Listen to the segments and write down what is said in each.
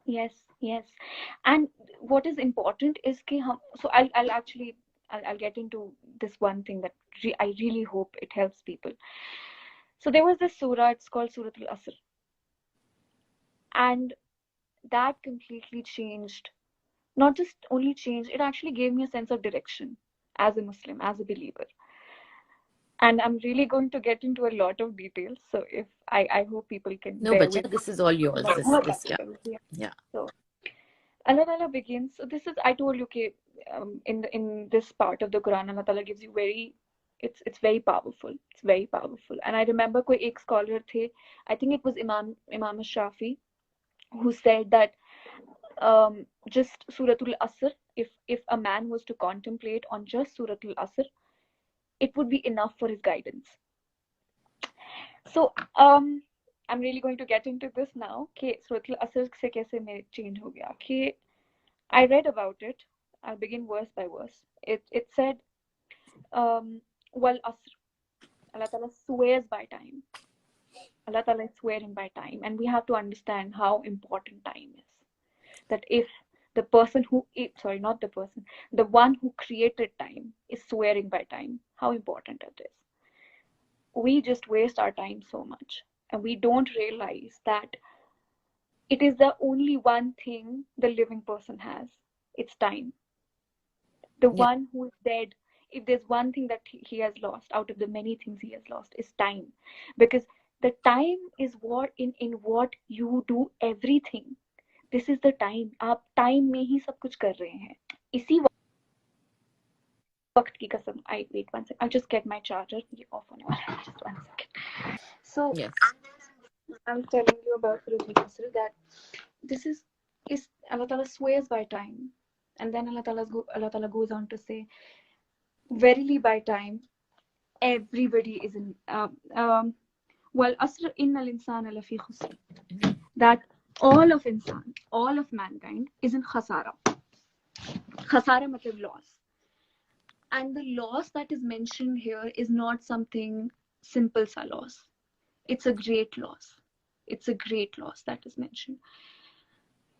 Yes. And what is important is कि हम, so I'll actually I'll get into this one thing that I really hope it helps people. So there was this surah, it's called Surah Al-Asr, and that completely changed, not just only changed, it actually gave me a sense of direction as a Muslim, as a believer. And I'm really going to get into a lot of details, so if I hope people can No, bear bacha, with me. this is all yours. But This, yeah, yeah. yeah, So Allah Ta'ala begins. So this is, I told you, okay, in this part of the Quran, Allah Ta'ala gives you very, it's very powerful. It's very powerful. And I remember कोई एक scholar थे, I think it was Imam Shafi, who said that just Suratul Asr, if a man was to contemplate on just Suratul Asr, it would be enough for his guidance. So I'm really going to get into this now. कि Suratul Asr से कैसे मेरे change हो गया कि I read about it. I'll begin verse by verse. It said, Wal Asr. Allah Ta'ala swears by time. Allah Ta'ala is swearing by time. And we have to understand how important time is. That if the person who, sorry, not the person, the one who created time is swearing by time, how important it is. We just waste our time so much. And we don't realize that it is the only one thing the living person has. It's time. The yeah, one who is dead, if there's one thing that he has lost out of the many things he has lost, is time. Because the time is what in what you do everything. This is the time. आप time में ही सब कुछ कर रहे हैं. इसी वक्त की कसम. I wait one second. I'll just get my charger. ये off होने वाला है. Just one second. So yes, I'm telling you about Surah that this is Allah Ta'ala swears by time. And then Allah Ta'ala goes on to say, verily by time, everybody is in well asr innal insana lafi khusr, that all of mankind is in khasara. Khasara matlab loss. And the loss that is mentioned here is not something simple sa loss. It's a great loss. It's a great loss that is mentioned.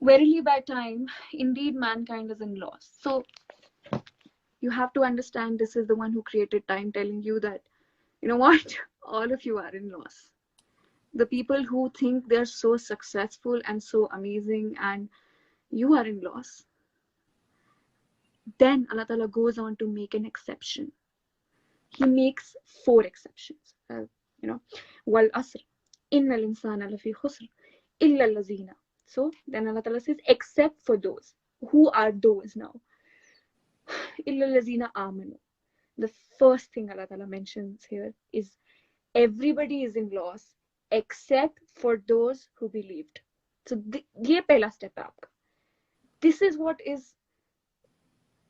Verily by time, indeed mankind is in loss. So you have to understand, this is the one who created time telling you that, you know what, all of you are in loss. The people who think they're so successful and so amazing, and you are in loss. Then Allah Ta'ala goes on to make an exception. He makes 4 exceptions. Wal asr, innal insana lafi khusr, illa allazina. So then Allah Ta'ala says, except for those. Who are those now? Illa allazina amanu. The first thing Allah Ta'ala mentions here is everybody is in loss except for those who believed. So ये पहला step है आपका. This is what is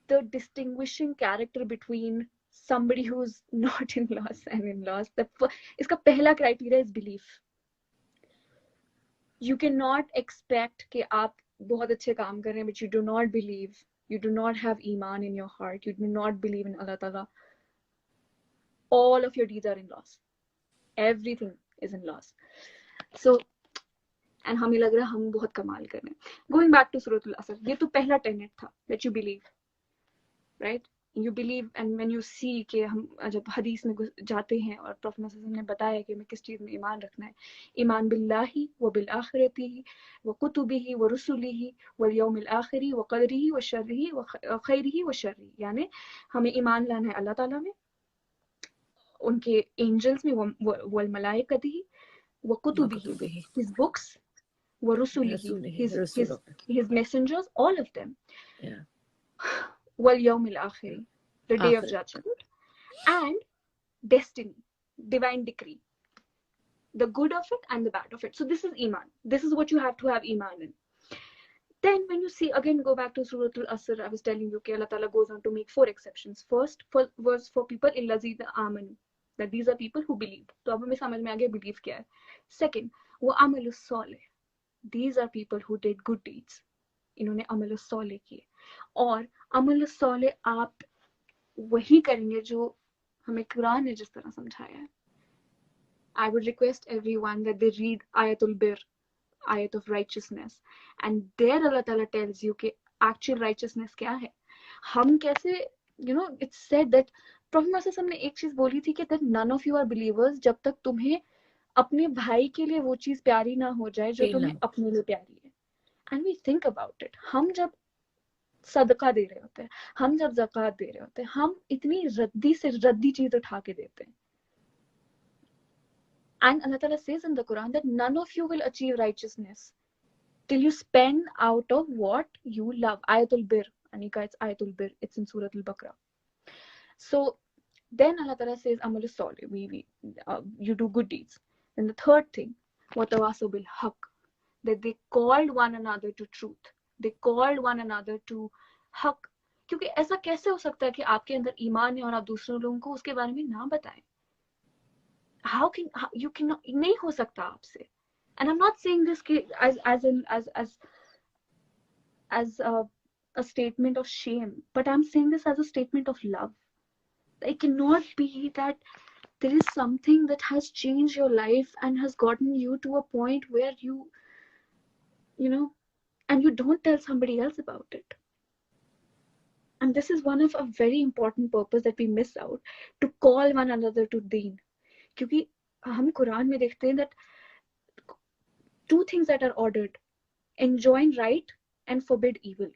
the distinguishing character between somebody who's not in loss and in loss. इसका पहला criteria is belief. You cannot expect कि आप बहुत अच्छे काम कर रहे हैं, but you do not believe, you do not have iman in your heart, you do not believe in Allah Ta'ala. All of your deeds are in loss. Everything is in loss. So and हमें लग रहा है हम बहुत कमाल कर रहे हैं. Going back to Surah Al-Asr, ये तो पहला tenet था, that you believe, right? You believe, and when you see कि हम जब हदीस में जाते हैं और प्रॉफेट मोहम्मद ने बताया कि हमें किस चीज़ में ईमान रखना है, ईमान बिल्लाही व बिल आखिरती व कुतुबिही व रुसुलिही वल यौमिल आखिरी व क़दरिही व शर्रिही व खैरिही व शर्रिही, यानी हमें ईमान लाना है अल्लाह ताला में, उनके एंजल्स में, वल मलाइकतिही व कुतुबिही, his books, ورسله, his messengers, all of them. yeah, واليوم الآخر, the day of judgment, and destiny, divine decree, the good of it and the bad of it. So this is iman. This is what you have to have iman in. Then when you see, again go back to Surah Al-Asr, I was telling you, Allah Ta'ala goes on to make 4 exceptions. First was for people illazina amanu, that these are people who believe. तो अब हमें समझ में आ गया belief क्या है. Second, वो अमलुस Salih, these are people who did good deeds. इन्होंने अमलुस सालिह किए. और अमलुस सालिह आप वही करेंगे जो हमें कुरान ने जिस तरह समझाया है. I would request everyone that they read Ayatul Bir ayat of righteousness, and there Allah Ta'ala tells you कि actual righteousness क्या है. हम कैसे, it's said that Prophet Muhammad ने एक चीज बोली थी कि that none of you are believers जब तक तुम्हें अपने भाई के लिए वो चीज प्यारी ना हो जाए जो तुम्हें अपने लिए प्यारी है. And we think about it. हम जब सदका दे रहे होते हैं, हम जब ज़कात दे रहे होते हैं, हम इतनी रद्दी से रद्दी चीज उठा के देते हैं. And Allah Ta'ala says in the Quran that none of you will achieve righteousness till you spend out of what you love. Ayatul Bir. Anika, it's Ayatul Bir. It's in Surah Al-Baqarah. So then Allah Ta'ala says, Amal Salih, you do good deeds. And the third thing, وَتَوَاصَوْا بِالْحَقِّ, that they called one another to truth. They called one another to haq. क्योंकि ऐसा कैसे हो सकता है कि आपके अंदर ईमान है और आप दूसरों लोगों को उसके बारे में ना बताएं? How you cannot, नहीं हो सकता आपसे. And I'm not saying this as a statement of shame, but I'm saying this as a statement of love. It cannot be that there is something that has changed your life and has gotten you to a point where you know, and you don't tell somebody else about it. And this is one of a very important purpose that we miss out, to call one another to deen. क्योंकि हम कुरान में देखते हैं that two things that are ordered, enjoin right and forbid evil.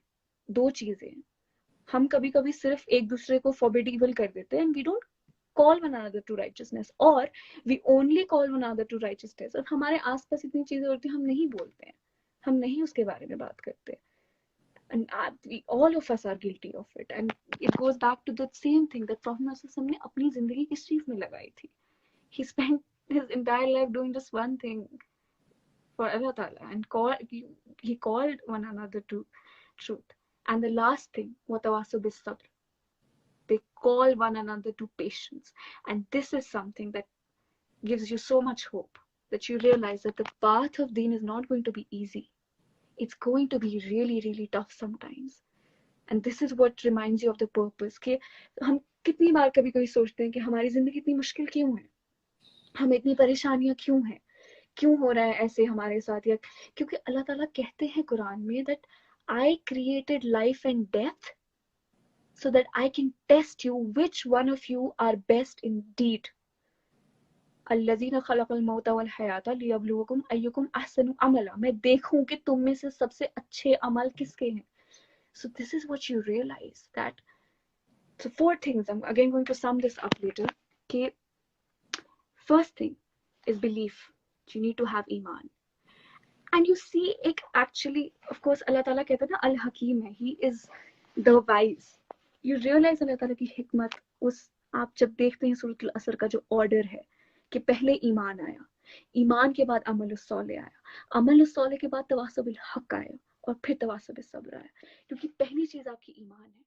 दो चीजें. हम कभी कभी सिर्फ एक दूसरे को forbid evil कर देते हैं, and we don't call one another to righteousness, or we only call one another to righteousness. और हमारे आसपास इतनी चीजें होती हैं, हम नहीं बोलते हैं, हम नहीं उसके बारे में बात करते. And all of us are guilty of it. And it goes back to the same thing that Prophet Muhammad ने अपनी जिंदगी किस चीज में लगाई थी. He spent his entire life doing just one thing for Allah Ta'ala, and he called one another to truth. And the last thing, وَتَوَاصَوْا بِالصَّبْرِ, they call one another to patience. And this is something that gives you so much hope, that you realize that the path of deen is not going to be easy. It's going to be really, really tough sometimes. And this is what reminds you of the purpose. कि हम कितनी बार कभी कभी सोचते हैं कि हमारी जिंदगी इतनी मुश्किल क्यों है, हमें इतनी परेशानियां क्यों हैं, क्यों हो रहा है ऐसे हमारे साथ. या क्योंकि अल्लाह ताला कहते हैं कुरान में that I created life and death so that I can test you which one of you are best indeed. الذين خلق الموت والحياة ليبلوكم أيكم أحسن عملا. मैं देखूं कि तुम में से सबसे अच्छे अमल किसके हैं. So this is what you realize, that so 4 things. I'm again going to sum this up later. Okay, first thing is belief. You need to have iman. And you see, actually, of course, Allah Ta'ala कहता है ना Al Hakim है, He is the wise. You realize Allah Ta'ala की हिकमत उस, आप जब देखते हैं सूरत अल-असर का जो ऑर्डर है कि पहले ईमान आया, ईमान के बाद अमल सॉले आया, अमल सॉले के बाद तवासुल बिल हक आया, और फिर तवासुल बिस सब्र आया. क्योंकि पहली चीज आपकी ईमान है,